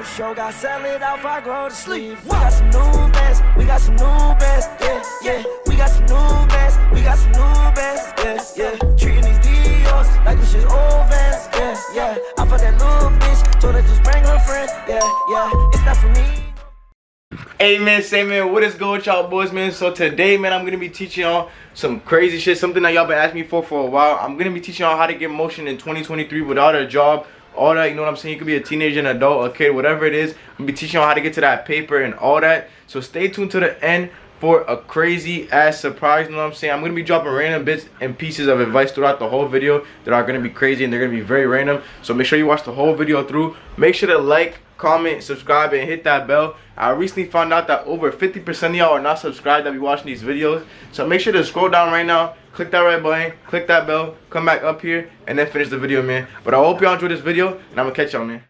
show, got sell it off, I grow to sleep. We got some new bands, we got some new bands, yeah, yeah. We got some new bands, we got some new bands, yeah, yeah. Treating these deals like this is old vans, yeah, yeah. I fucked that little bitch, told her just bring her friend, yeah, yeah. It's not for me. Hey man, say man, what is good with y'all boys, man? So today, man, I'm gonna be teaching y'all some crazy shit, something that y'all been asking me for a while. I'm gonna be teaching y'all how to get motion in 2023 without a job, all that, you know what I'm saying? You could be a teenager, an adult, a kid, whatever it is. I'm gonna be teaching y'all how to get to that paper and all that. So stay tuned to the end for a crazy ass surprise, you know what I'm saying? I'm gonna be dropping random bits and pieces of advice throughout the whole video that are gonna be crazy and they're gonna be very random. So make sure you watch the whole video through. Make sure to like, comment, subscribe, and hit that bell. I recently found out that over 50% of y'all are not subscribed that be watching these videos. So make sure to scroll down right now, click that red button, click that bell, come back up here, and then finish the video, man. But I hope y'all enjoy this video, and I'm gonna catch y'all, man.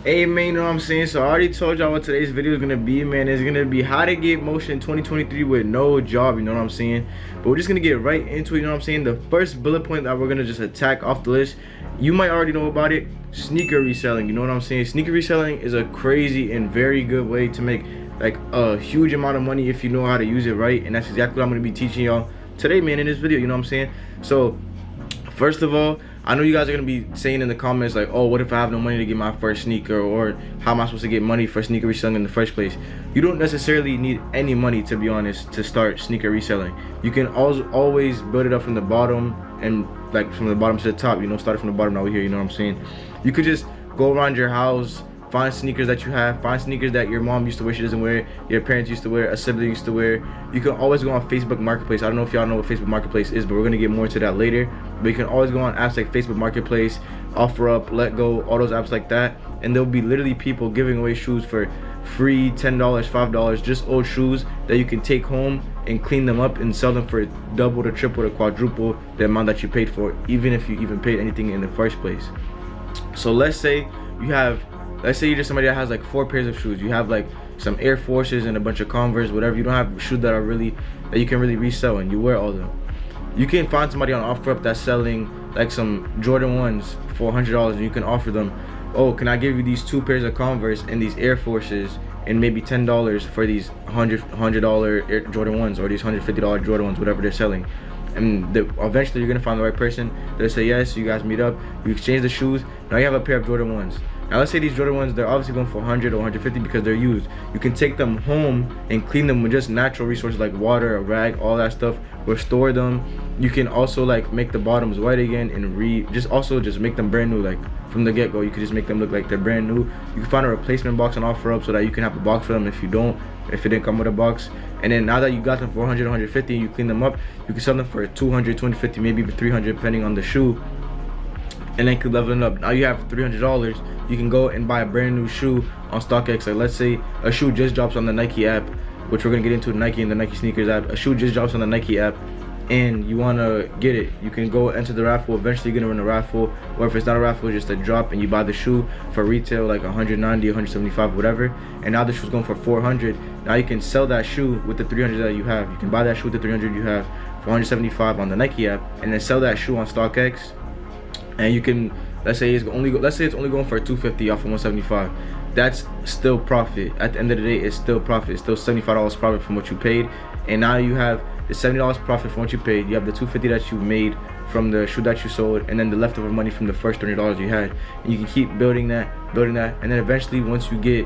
Hey man, you know what I'm saying? So I already told y'all what today's video is gonna be, man. It's gonna be how to get motion in 2023 with no job, you know what I'm saying? But we're just gonna get right into it, you know what I'm saying? The first bullet point that we're gonna just attack off the list, you might already know about it, sneaker reselling, you know what I'm saying? Sneaker reselling is a crazy and very good way to make like a huge amount of money if you know how to use it right, and that's exactly what I'm gonna be teaching y'all today, man, in this video, you know what I'm saying? So first of all, I know you guys are gonna be saying in the comments like, oh, what if I have no money to get my first sneaker, or how am I supposed to get money for sneaker reselling in the first place? You don't necessarily need any money, to be honest, to start sneaker reselling. You can always build it up from the bottom, and like from the bottom to the top, you know, start from the bottom over here, you know what I'm saying? You could just go around your house, find sneakers that you have, find sneakers that your mom used to wear, she doesn't wear, your parents used to wear, a sibling used to wear. You can always go on Facebook Marketplace. I don't know if y'all know what Facebook Marketplace is, but we're gonna get more into that later. But you can always go on apps like Facebook Marketplace, OfferUp, Let Go, all those apps like that, and there'll be literally people giving away shoes for free, $10, $5, just old shoes that you can take home and clean them up and sell them for double to triple to quadruple the amount that you paid for, even if you even paid anything in the first place. So let's say you're just somebody that has like 4 pairs of shoes. You have like some Air Forces and a bunch of Converse, whatever. You don't have shoes that you can really resell, and you wear all of them. You can find somebody on OfferUp that's selling like some Jordan 1s for $100, and you can offer them, oh, can I give you these 2 pairs of Converse and these Air Forces and maybe $10 for these $100 Air Jordan 1s, or these $150 Jordan 1s, whatever they're selling. And eventually you're gonna find the right person. They'll say yes, you guys meet up, you exchange the shoes, now you have a pair of Jordan 1s. Now let's say these Jordan 1s, they're obviously going for 100 or 150 because they're used. You can take them home and clean them with just natural resources like water, a rag, all that stuff, restore them. You can also like make the bottoms white again and just make them brand new, like from the get-go. You can just make them look like they're brand new. You can find a replacement box on OfferUp so that you can have a box for them if it didn't come with a box. And then now that you got them for 100, 150 and you clean them up, you can sell them for 200, 250, maybe even 300 depending on the shoe. And then keep leveling up. Now you have $300. You can go and buy a brand new shoe on StockX. Like let's say a shoe just drops on the Nike app, which we're gonna get into Nike and the Nike sneakers app. A shoe just drops on the Nike app, and you wanna get it. You can go enter the raffle. Eventually you're gonna run a raffle, or if it's not a raffle, it's just a drop, and you buy the shoe for retail like 190, 175, whatever. And now the shoe's going for 400. Now you can sell that shoe with the 300 that you have. You can buy that shoe with the 300 you have for 175 on the Nike app, and then sell that shoe on StockX. And you can, let's say it's only going for 250 off of 175. That's still profit. At the end of the day, it's still profit. It's still $75 profit from what you paid. And now you have the $70 profit from what you paid. You have the 250 that you made from the shoe that you sold, and then the leftover money from the first $30 you had. And you can keep building that, and then eventually once you get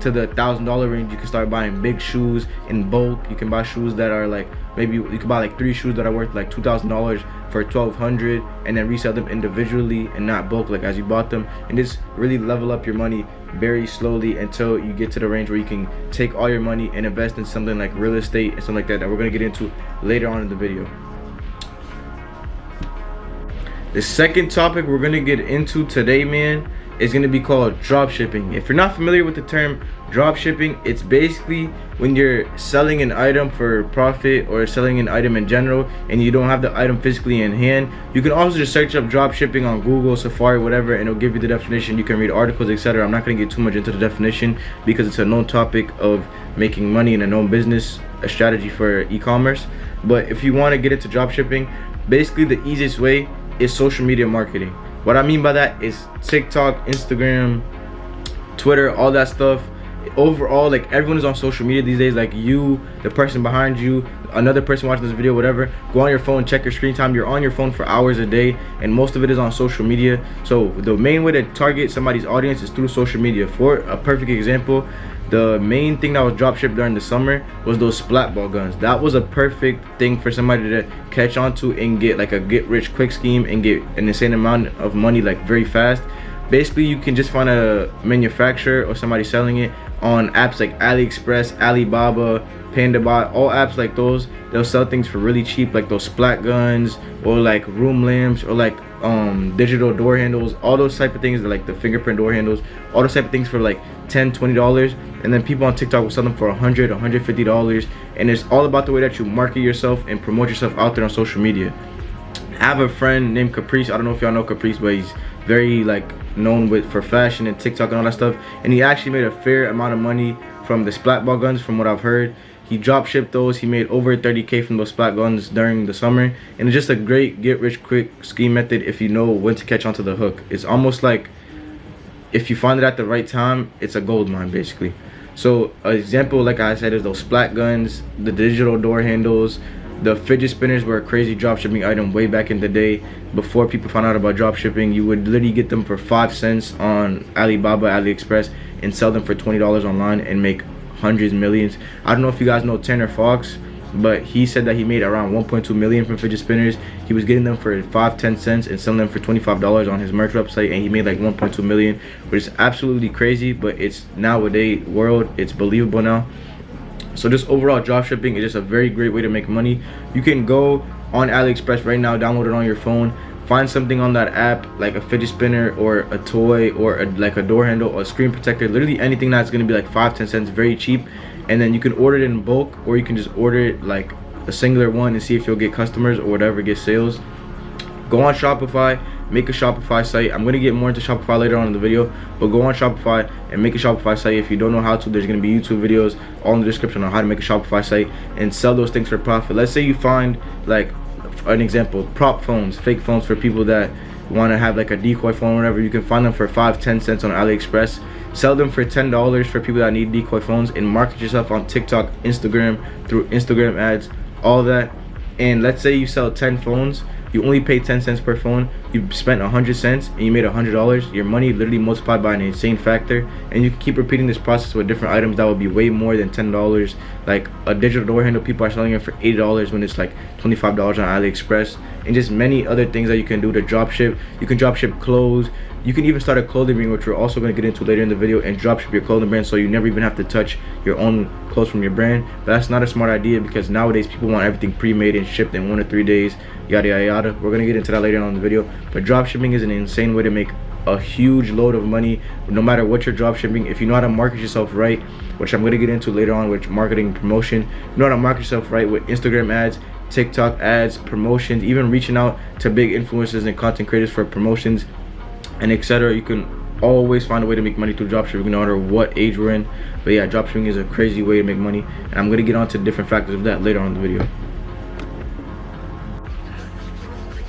to the $1,000 range, you can start buying big shoes in bulk. You can buy shoes that are like, maybe you can buy like 3 shoes that are worth like $2,000 for $1,200, and then resell them individually and not bulk like as you bought them, and just really level up your money very slowly until you get to the range where you can take all your money and invest in something like real estate and something like that we're going to get into later on in the video. The second topic we're going to get into today, man, is going to be called dropshipping. If you're not familiar with the term dropshipping, it's basically when you're selling an item for profit or selling an item in general and you don't have the item physically in hand. You can also just search up dropshipping on Google, Safari, whatever, and it'll give you the definition. You can read articles, etc. I'm not going to get too much into the definition because it's a known topic of making money in a known business, a strategy for e-commerce. But if you want to get into dropshipping, basically the easiest way is social media marketing. What I mean by that is TikTok, Instagram, Twitter, all that stuff. Overall, like, everyone is on social media these days. Like, you, the person behind you, another person watching this video, whatever, go on your phone, check your screen time. You're on your phone for hours a day, and most of it is on social media. So the main way to target somebody's audience is through social media. For a perfect example, the main thing that was dropshipped during the summer was those splat ball guns. That was a perfect thing for somebody to catch on to and get like a get rich quick scheme and get an insane amount of money like very fast. Basically, you can just find a manufacturer or somebody selling it on apps like AliExpress, Alibaba, PandaBot, all apps like those. They'll sell things for really cheap, like those splat guns or like room lamps or like digital door handles, all those type of things, like the fingerprint door handles, all those type of things for like $10-$20. And then people on TikTok will sell them for $100, $150. And it's all about the way that you market yourself and promote yourself out there on social media. I have a friend named Caprice. I don't know if y'all know Caprice, but he's very like known for fashion and TikTok and all that stuff, and he actually made a fair amount of money from the splat ball guns. From what I've heard, he drop shipped those. He made over 30K from those splat guns during the summer, and it's just a great get rich quick scheme method if you know when to catch onto the hook. It's almost like if you find it at the right time, it's a gold mine basically. So an example, like I said, is those splat guns, the digital door handles. The fidget spinners were a crazy dropshipping item way back in the day. Before people found out about dropshipping, you would literally get them for 5 cents on Alibaba, AliExpress, and sell them for $20 online and make hundreds, millions. I don't know if you guys know Tanner Fox, but he said that he made around 1.2 million from fidget spinners. He was getting them for 5-10 cents and selling them for $25 on his merch website, and he made like 1.2 million, which is absolutely crazy. But it's nowadays world, it's believable now. So just overall, dropshipping is just a very great way to make money. You can go on AliExpress right now, download it on your phone, find something on that app like a fidget spinner or a toy or like a door handle or a screen protector, literally anything that's going to be like 5-10 cents, very cheap. And then you can order it in bulk, or you can just order it like a singular one and see if you'll get customers or whatever, get sales. Go on Shopify, make a Shopify site. I'm going to get more into Shopify later on in the video, but go on Shopify and make a Shopify site. If you don't know how to, there's going to be YouTube videos all in the description on how to make a Shopify site and sell those things for profit. Let's say you find, like an example, prop phones, fake phones for people that want to have like a decoy phone or whatever. You can find them for 5-10 cents on AliExpress. Sell them for $10 for people that need decoy phones, and market yourself on TikTok, Instagram, through Instagram ads, all that. And let's say you sell 10 phones, you only pay 10 cents per phone, you spent 100 cents and you made $100. Your money literally multiplied by an insane factor, and you can keep repeating this process with different items that will be way more than $10. Like a digital door handle, people are selling it for $80 when it's like $25 on AliExpress, and just many other things that you can do to drop ship. You can drop ship clothes. You can even start a clothing brand, which we're also going to get into later in the video, and dropship your clothing brand, so you never even have to touch your own clothes from your brand. But that's not a smart idea, because nowadays people want everything pre-made and shipped in 1 to 3 days, yada yada yada. We're going to get into that later on in the video. But dropshipping is an insane way to make a huge load of money, no matter what you're dropshipping. If you know how to market yourself right, which I'm going to get into later on with marketing and promotion, you know how to market yourself right with Instagram ads, TikTok ads, promotions, even reaching out to big influencers and content creators for promotions and etc. You can always find a way to make money through dropshipping, no matter what age we're in. But yeah, dropshipping is a crazy way to make money, and I'm going to get on to different factors of that later on in the video.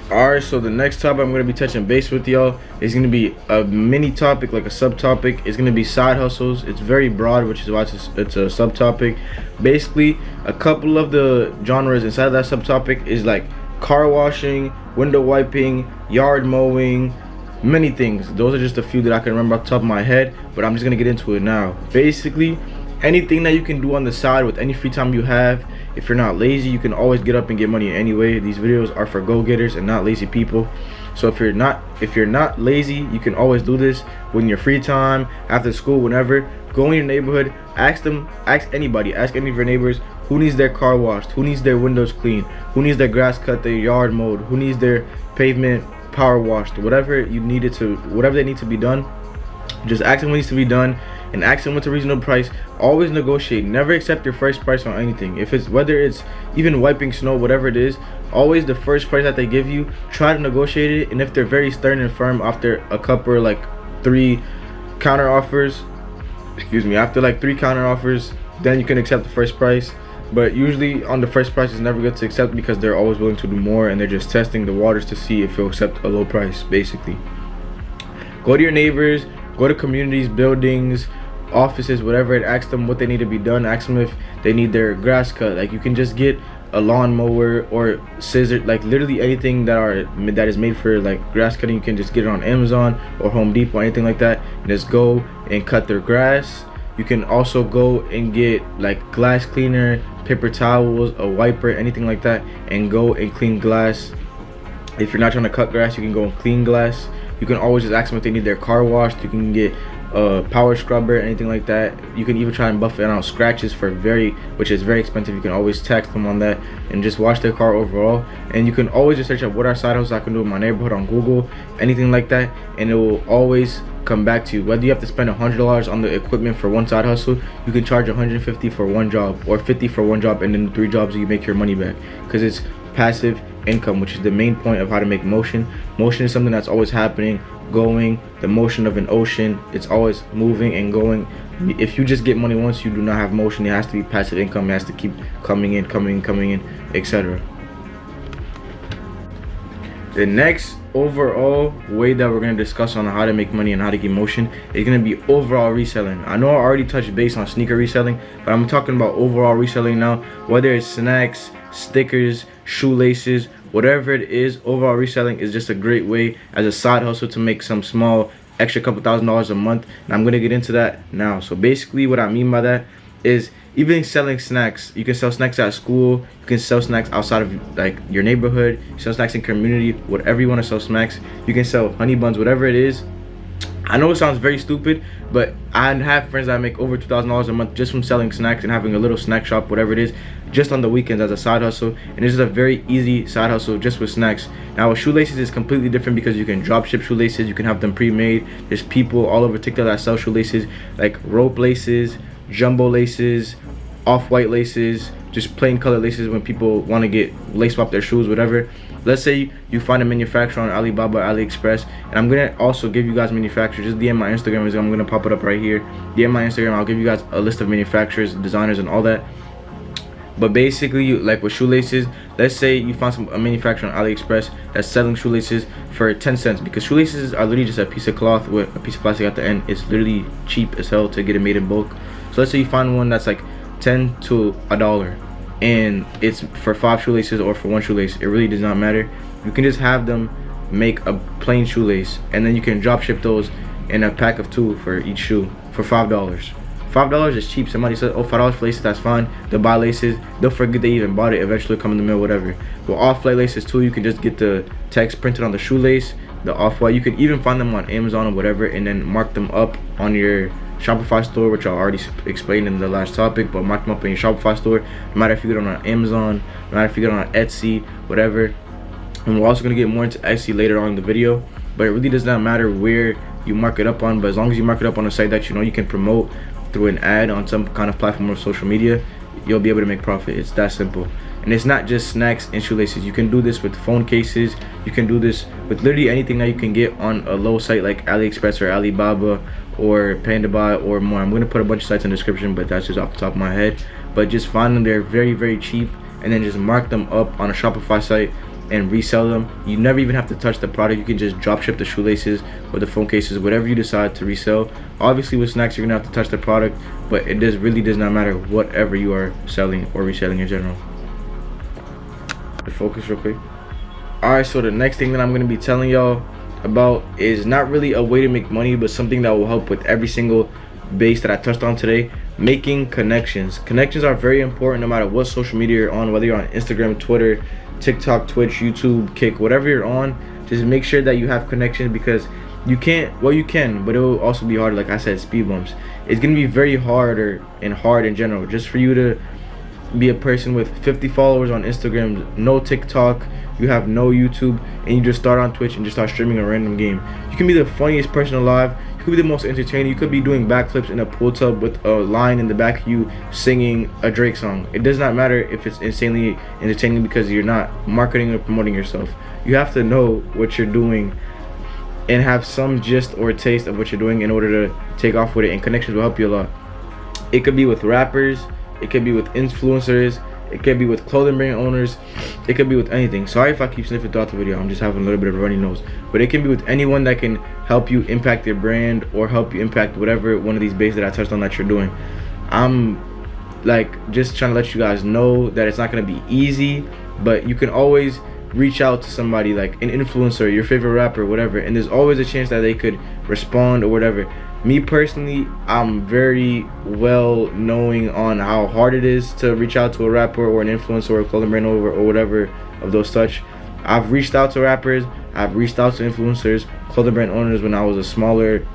Alright, so the next topic I'm going to be touching base with y'all is going to be a mini topic, like a subtopic. It's going to be side hustles. It's very broad, which is why it's a subtopic. Basically, a couple of the genres inside of that subtopic is like car washing, window wiping, yard mowing, many things. Those are just a few that I can remember off the top of my head, but I'm just going to get into it now. Basically, anything that you can do on the side with any free time you have. If you're not lazy, you can always get up and get money anyway. These videos are for go-getters and not lazy people. So if you're not lazy, you can always do this when your free time, after school, whenever. Go in your neighborhood, ask anybody, ask any of your neighbors who needs their car washed, who needs their windows cleaned, who needs their grass cut, their yard mowed, who needs their pavement power washed, whatever they need to be done. Just ask them what needs to be done, and ask them what's a reasonable price. Always negotiate. Never accept your first price on anything. If it's, whether it's even wiping snow, whatever it is, always the first price that they give you, try to negotiate it. And if they're very stern and firm after a couple, like 3 counter offers, after like 3 counter offers, then you can accept the first price. But usually on the first price, it's never good to accept, because they're always willing to do more, and they're just testing the waters to see if you'll accept a low price. Basically, go to your neighbors, go to communities, buildings, offices, whatever, and ask them what they need to be done. Ask them if they need their grass cut. Like, you can just get a lawnmower or scissor, like literally anything that is made for like grass cutting. You can just get it on Amazon or Home Depot, anything like that, and just go and cut their grass. You can also go and get like glass cleaner, paper towels, a wiper, anything like that, and go and clean glass. If you're not trying to cut grass, you can go and clean glass. You can always just ask them if they need their car washed. You can get a power scrubber, anything like that. You can even try and buff it out scratches which is very expensive. You can always text them on that and just wash their car overall. And you can always just search up what are side hustles I can do in my neighborhood on Google, anything like that, and it will always come back to you. Whether you have to spend $100 on the equipment for one side hustle, you can charge $150 for one job or $50 for one job, and then the 3 jobs you make your money back, because it's passive income, which is the main point of how to make motion. Motion is something that's always happening, going, the motion of an ocean. It's always moving and going. If you just get money once, you do not have motion. It has to be passive income. It has to keep coming in, etc. The next overall way that we're going to discuss on how to make money and how to get motion is going to be overall reselling. I know I already touched base on sneaker reselling, but I'm talking about overall reselling now. Whether it's snacks, stickers, shoelaces, whatever it is, overall reselling is just a great way as a side hustle to make some small extra couple $1,000s a month. And I'm going to get into that now. So basically what I mean by that is, even selling snacks, you can sell snacks at school, you can sell snacks outside of like your neighborhood, you sell snacks in community, whatever you want to sell snacks. You can sell honey buns, whatever it is. I know it sounds very stupid, but I have friends that make over $2,000 a month just from selling snacks and having a little snack shop, whatever it is, just on the weekends as a side hustle. And this is a very easy side hustle just with snacks. Now with shoelaces is completely different, because you can drop ship shoelaces, you can have them pre-made. There's people all over TikTok that sell shoelaces, like rope laces, jumbo laces, off-white laces, just plain colored laces when people want to get lace swap their shoes, whatever. Let's say you find a manufacturer on Alibaba, AliExpress, and I'm gonna also give you guys manufacturers. Just DM my Instagram, I'm gonna pop it up right here. DM my Instagram, I'll give you guys a list of manufacturers, designers, and all that. But basically, like with shoelaces, let's say you found a manufacturer on AliExpress that's selling shoelaces for 10 cents, because shoelaces are literally just a piece of cloth with a piece of plastic at the end. It's literally cheap as hell to get it made in bulk. So let's say you find one that's like 10 to $1, and it's for 5 shoelaces or for 1 shoelace. It really does not matter. You can just have them make a plain shoelace, and then you can drop ship those in a pack of 2 for each shoe for $5. $5 is cheap. Somebody says, oh, $5 for laces, that's fine. They'll buy laces, they'll forget they even bought it, eventually come in the mail, whatever. With off-white laces too, you can just get the text printed on the shoelace, the off-white. You can even find them on Amazon or whatever, and then mark them up on your Shopify store, which I already explained in the last topic. But mark them up in your Shopify store, no matter if you get them on Amazon, no matter if you get them on Etsy, whatever. And we're also going to get more into Etsy later on in the video, but it really does not matter where you mark it up on. But as long as you mark it up on a site that you know you can promote through an ad on some kind of platform or social media, you'll be able to make profit. It's that simple. And it's not just snacks and shoelaces. You can do this with phone cases. You can do this with literally anything that you can get on a low site like AliExpress or Alibaba or PandaBuy or more. I'm going to put a bunch of sites in the description, but that's just off the top of my head. But just find them. They're very, very cheap, and then just mark them up on a Shopify site and resell them. You never even have to touch the product. You can just drop ship the shoelaces or the phone cases, whatever you decide to resell. Obviously with snacks, you're gonna have to touch the product, but it really does not matter whatever you are selling or reselling in general. Focus real quick. Alright, so the next thing that I'm gonna be telling y'all about is not really a way to make money, but something that will help with every single base that I touched on today. Making connections. Connections are very important no matter what social media you're on, whether you're on Instagram, Twitter, TikTok, Twitch, YouTube, Kick, whatever you're on. Just make sure that you have connections, because you can't, well, you can, but it will also be hard. Like I said, speed bumps. It's gonna be very hard in general, just for you to be a person with 50 followers on Instagram, no TikTok, you have no YouTube, and you just start on Twitch and just start streaming a random game. You can be the funniest person alive, you could be the most entertaining, you could be doing backflips in a pool tub with a line in the back of you singing a Drake song. It does not matter if it's insanely entertaining, because you're not marketing or promoting yourself. You have to know what you're doing and have some gist or taste of what you're doing in order to take off with it, and connections will help you a lot. It could be with rappers, it could be with influencers, It could be with clothing brand owners. It could be with anything. Sorry if I keep sniffing throughout the video. I'm just having a little bit of a runny nose. But it can be with anyone that can help you impact your brand or help you impact whatever one of these bases that I touched on that you're doing. I'm like just trying to let you guys know that it's not going to be easy, but you can always reach out to somebody like an influencer, your favorite rapper, whatever, and there's always a chance that they could respond or whatever. Me personally, I'm very well knowing on how hard it is to reach out to a rapper or an influencer or a clothing brand owner or whatever of those such. I've reached out to rappers, I've reached out to influencers, clothing brand owners when I was a smaller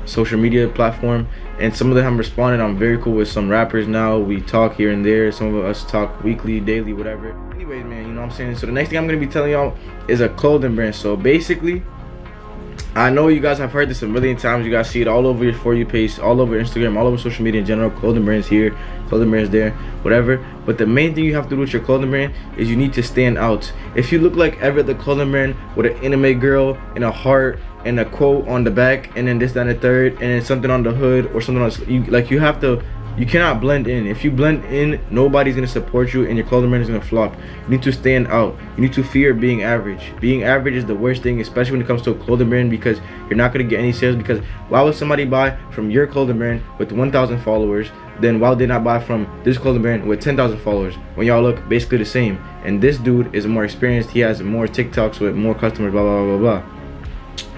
social media platform, and some of them have responded. I'm very cool with some rappers now. We talk here and there. Some of us talk weekly, daily, whatever. Anyways, man, you know what I'm saying? So the next thing I'm going to be telling y'all is a clothing brand. So basically, I know you guys have heard this a million times. You guys see it all over your For You page, all over Instagram, all over social media in general. Clothing brands here, clothing brands there, whatever. But the main thing you have to do with your clothing brand is you need to stand out. If you look like Everett the clothing brand with an anime girl and a heart and a quote on the back and then this, that, and the third, and then something on the hood or something else, you cannot blend in. If you blend in, nobody's gonna support you and your clothing brand is gonna flop. You need to stand out. You need to fear being average. Being average is the worst thing, especially when it comes to a clothing brand, because you're not gonna get any sales. Because why would somebody buy from your clothing brand with 1,000 followers, then why would they not buy from this clothing brand with 10,000 followers when y'all look basically the same? And this dude is more experienced. He has more TikToks with more customers, blah, blah, blah, blah, blah.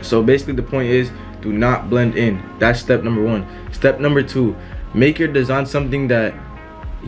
So basically the point is, do not blend in. That's step number one. Step number two, make your design something that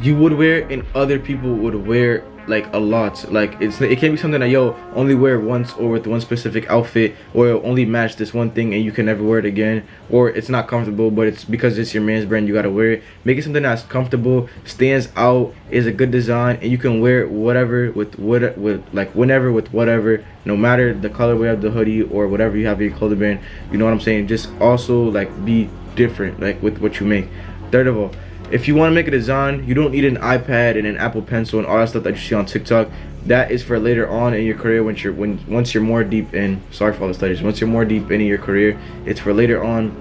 you would wear and other people would wear like a lot. Like it can't be something that only wear once or with one specific outfit, or only match this one thing and you can never wear it again, or it's not comfortable but it's because it's your man's brand you gotta wear it. Make it something that's comfortable, stands out, is a good design, and you can wear it whatever with whenever with whatever, no matter the colorway of the hoodie or whatever you have in your clothing brand. You know what I'm saying? Just also like be different like with what you make. Third of all, if you want to make a design, you don't need an iPad and an Apple Pencil and all that stuff that you see on TikTok. That is for later on in your career once you're more deep in. Sorry for all the studies. Once you're more deep in your career, it's for later on.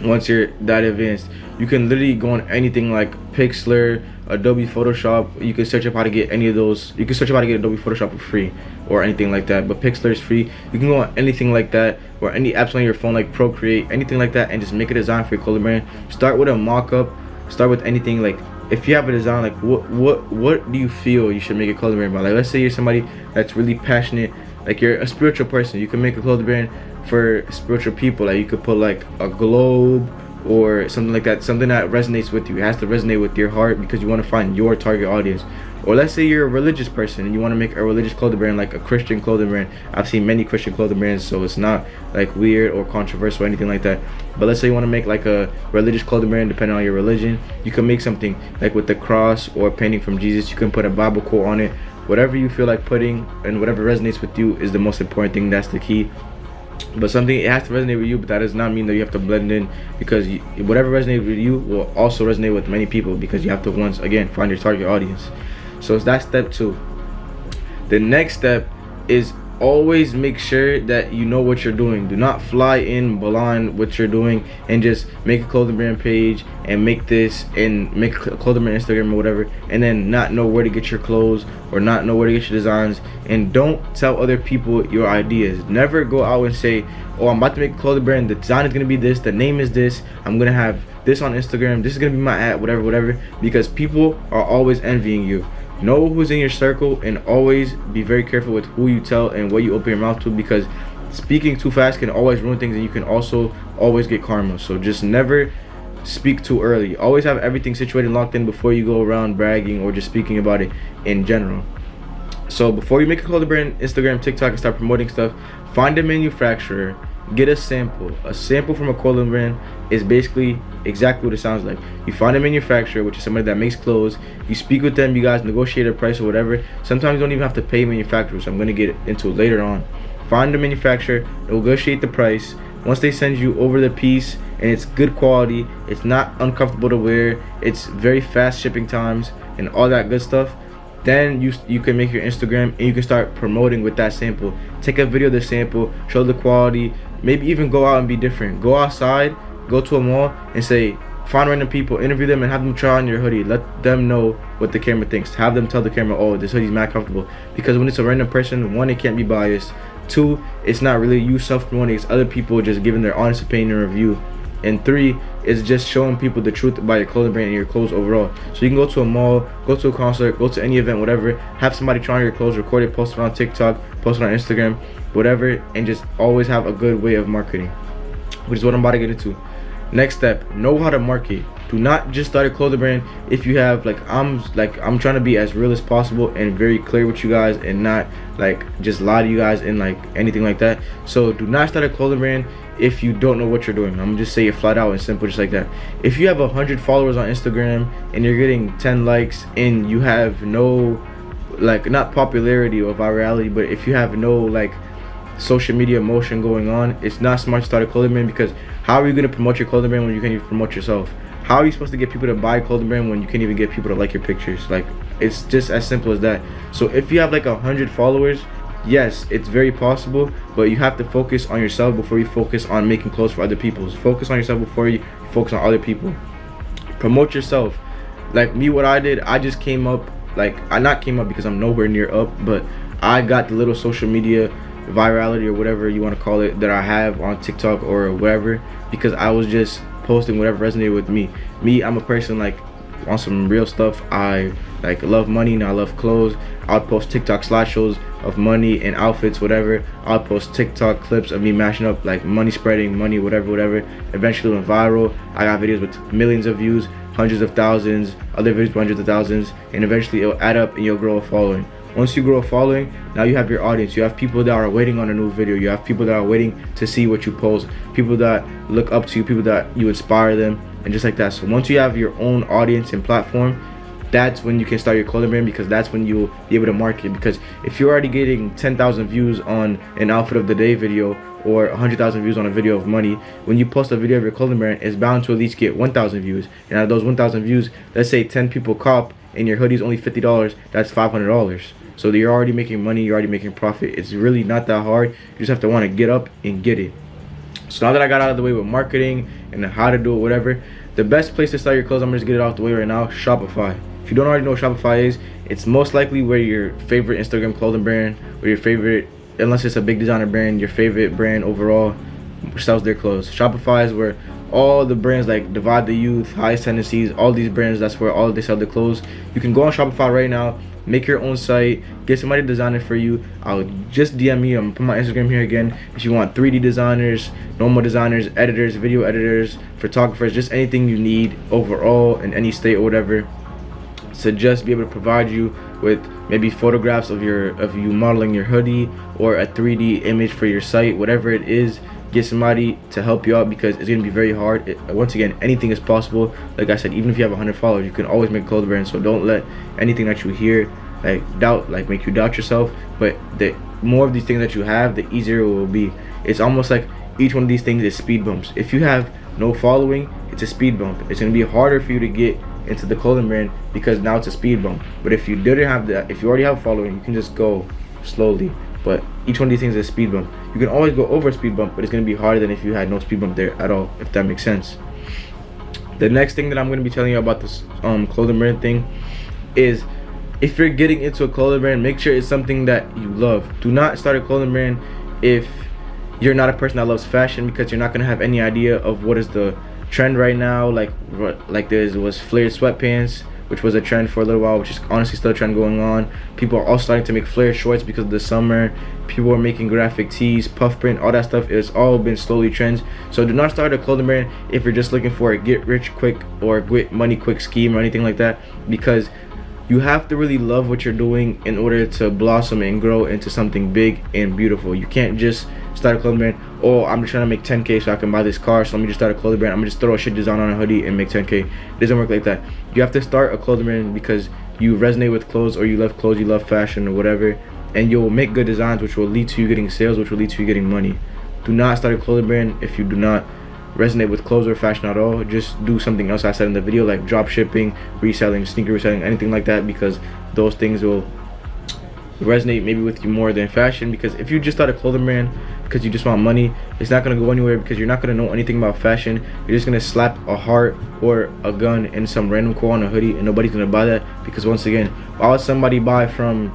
Once you're that advanced, you can literally go on anything like Pixlr, Adobe Photoshop. You can search up how to get any of those. You can search up how to get Adobe Photoshop for free or anything like that. But Pixlr is free. You can go on anything like that, or any apps on your phone like Procreate, anything like that, and just make a design for your clothing brand. Start with a mock-up. Start with anything. Like if you have a design, like what do you feel you should make a clothing brand about? Like let's say you're somebody that's really passionate, like you're a spiritual person. You can make a clothing brand for spiritual people. Like you could put like a globe or something like that, something that resonates with you. It has to resonate with your heart because you want to find your target audience. Or let's say you're a religious person and you want to make a religious clothing brand, like a Christian clothing brand. I've seen many Christian clothing brands, so it's not like weird or controversial or anything like that. But let's say you want to make like a religious clothing brand depending on your religion. You can make something like with the cross or painting from Jesus. You can put a Bible quote on it. Whatever you feel like putting and whatever resonates with you is the most important thing. That's the key. But something, it has to resonate with you, but that does not mean that you have to blend in, because whatever resonates with you will also resonate with many people, because you have to once again find your target audience. So that's step two. The next step is always make sure that you know what you're doing. Do not fly in blind what you're doing and just make a clothing brand page and make this and make a clothing brand Instagram or whatever, and then not know where to get your clothes or not know where to get your designs. And don't tell other people your ideas. Never go out and say, oh, I'm about to make a clothing brand, the design is gonna be this, the name is this, I'm gonna have this on Instagram, this is gonna be my ad, whatever, because people are always envying you. Know who's in your circle and always be very careful with who you tell and what you open your mouth to, because speaking too fast can always ruin things, and you can also always get karma. So just never speak too early. Always have everything situated and locked in before you go around bragging or just speaking about it in general. So before you make a clothing brand, Instagram, TikTok, and start promoting stuff, find a manufacturer, get a sample. A sample from a clothing brand is basically exactly what it sounds like. You find a manufacturer, which is somebody that makes clothes. You speak with them, you guys negotiate a price or whatever. Sometimes you don't even have to pay manufacturers, I'm going to get into it later on. Find a manufacturer, negotiate the price. Once they send you over the piece and it's good quality, it's not uncomfortable to wear, it's very fast shipping times and all that good stuff, then you can make your Instagram and you can start promoting with that sample. Take a video of the sample, show the quality, maybe even go out and be different. Go outside, go to a mall and say, find random people, interview them, and have them try on your hoodie. Let them know what the camera thinks. Have them tell the camera, oh, this hoodie's mad comfortable. Because when it's a random person, one, it can't be biased. Two, it's not really you self-promoting, it's other people just giving their honest opinion and review. And three, is just showing people the truth about your clothing brand and your clothes overall. So you can go to a mall, go to a concert, go to any event, whatever, have somebody try on your clothes, record it, post it on TikTok, post it on Instagram, whatever, and just always have a good way of marketing, which is what I'm about to get into. Next step, know how to market. Do not just start a clothing brand if you have I'm trying to be as real as possible and very clear with you guys and not just lie to you guys and anything like that. So do not start a clothing brand if you don't know what you're doing. I'm gonna just say it flat out and simple, just like that. If you have 100 followers on Instagram and you're getting 10 likes and you have no not popularity or virality, but if you have no social media motion going on, it's not smart to start a clothing brand, because how are you going to promote your clothing brand when you can't even promote yourself? How are you supposed to get people to buy a clothing brand when you can't even get people to like your pictures? It's just as simple as that. So if you have 100 followers, yes, it's very possible, but you have to focus on yourself before you focus on making clothes for other people. Focus on yourself before you focus on other people. Promote yourself. Like me, what I did, I just came up, I not came up because I'm nowhere near up, but I got the little social media virality or whatever you want to call it that I have on TikTok or whatever, because I was just posting whatever resonated with me. I'm a person on some real stuff. I love money and I love clothes. I'll post TikTok slideshows of money and outfits, whatever. I'll post TikTok clips of me mashing up money spreading, money, whatever. Eventually went viral. I got videos with millions of views, hundreds of thousands, other videos with hundreds of thousands, and eventually it'll add up and you'll grow a following. Once you grow a following, now you have your audience. You have people that are waiting on a new video. You have people that are waiting to see what you post, people that look up to you, people that you inspire them, and just like that. So once you have your own audience and platform, that's when you can start your clothing brand, because that's when you'll be able to market. Because if you're already getting 10,000 views on an outfit of the day video or 100,000 views on a video of money, when you post a video of your clothing brand, it's bound to at least get 1,000 views. And out of those 1,000 views, let's say 10 people cop and your hoodie's only $50, that's $500. So you're already making money, you're already making profit. It's really not that hard. You just have to want to get up and get it. So now that I got out of the way with marketing and how to do it, whatever, the best place to start your clothes, I'm just get it off the way right now, Shopify. If you don't already know what Shopify is, it's most likely where your favorite Instagram clothing brand, or your favorite, unless it's a big designer brand, your favorite brand overall sells their clothes. Shopify is where all the brands like Divide the Youth, Highest Tendencies, all these brands, that's where all they sell their clothes. You can go on Shopify right now, make your own site, get somebody to design it for you. I'll just DM me. I'm gonna put my Instagram here again. If you want 3D designers, normal designers, editors, video editors, photographers, just anything you need overall in any state or whatever, to just be able to provide you with maybe photographs of you modeling your hoodie, or a 3D image for your site, whatever it is. Get somebody to help you out, because it's gonna be very hard. Once again, anything is possible. Like I said, even if you have 100 followers, you can always make a clothing brand. So don't let anything that you hear make you doubt yourself. But the more of these things that you have, the easier it will be. It's almost like each one of these things is speed bumps. If you have no following, it's a speed bump. It's gonna be harder for you to get into the clothing brand, because now it's a speed bump. But if you didn't have that, if you already have a following, you can just go slowly. But each one of these things is a speed bump. You can always go over a speed bump, but it's going to be harder than if you had no speed bump there at all, if that makes sense. The next thing that I'm going to be telling you about this clothing brand thing is, if you're getting into a clothing brand, make sure it's something that you love. Do not start a clothing brand if you're not a person that loves fashion, because you're not going to have any idea of what is the trend right now. Like there was flared sweatpants, which was a trend for a little while, which is honestly still a trend going on. People are all starting to make flared shorts because of the summer. People are making graphic tees, puff print, all that stuff. It's all been slowly trends. So do not start a clothing brand if you're just looking for a get rich quick or get money quick scheme or anything like that, because you have to really love what you're doing in order to blossom and grow into something big and beautiful. You can't just start a clothing brand, oh, I'm just trying to make 10K so I can buy this car, so let me just start a clothing brand. I'm gonna just throw a shit design on a hoodie and make 10K. It doesn't work like that. You have to start a clothing brand because you resonate with clothes, or you love clothes, you love fashion or whatever, and you'll make good designs, which will lead to you getting sales, which will lead to you getting money. Do not start a clothing brand if you do not resonate with clothes or fashion at all. Just do something else I said in the video, like drop shipping, reselling, sneaker reselling, anything like that, because those things will resonate maybe with you more than fashion. Because if you just start a clothing brand because you just want money, it's not gonna go anywhere, because you're not gonna know anything about fashion. You're just gonna slap a heart or a gun in some random quote on a hoodie, and nobody's gonna buy that. Because once again, why would somebody buy from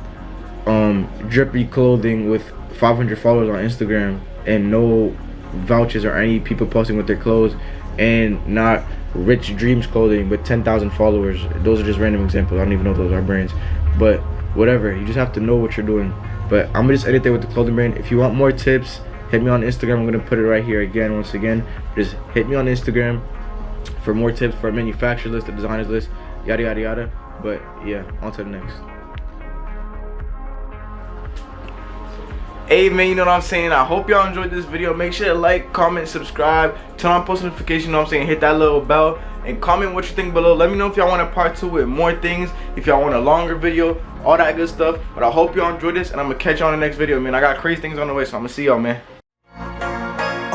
drippy clothing with 500 followers on Instagram and no vouchers or any people posting with their clothes, and not Rich Dreams clothing with 10,000 followers? Those are just random examples. I don't even know if those are brands, but whatever. You just have to know what you're doing. But I'm gonna just end it there with the clothing brand. If you want more tips, hit me on Instagram. I'm gonna put it right here again. Once again, just hit me on Instagram for more tips for a manufacturer list, a designer's list, yada yada yada. But yeah, on to the next. Hey man, you know what I'm saying? I hope y'all enjoyed this video. Make sure to like, comment, subscribe, turn on post notifications, you know what I'm saying? Hit that little bell and comment what you think below. Let me know if y'all want a part 2 with more things, if y'all want a longer video, all that good stuff. But I hope y'all enjoyed this, and I'm gonna catch y'all in the next video, man. I got crazy things on the way, so I'm gonna see y'all, man.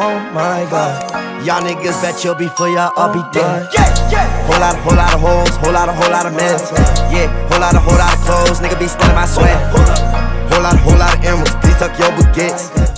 Oh my God, y'all niggas bet you'll be for y'all, I'll be dead. Yeah. Whole lot of hoes, whole lot of mess. Yeah, whole lot of clothes, nigga be stealing my sweat. Whole lot of emeralds, please tuck your baguettes.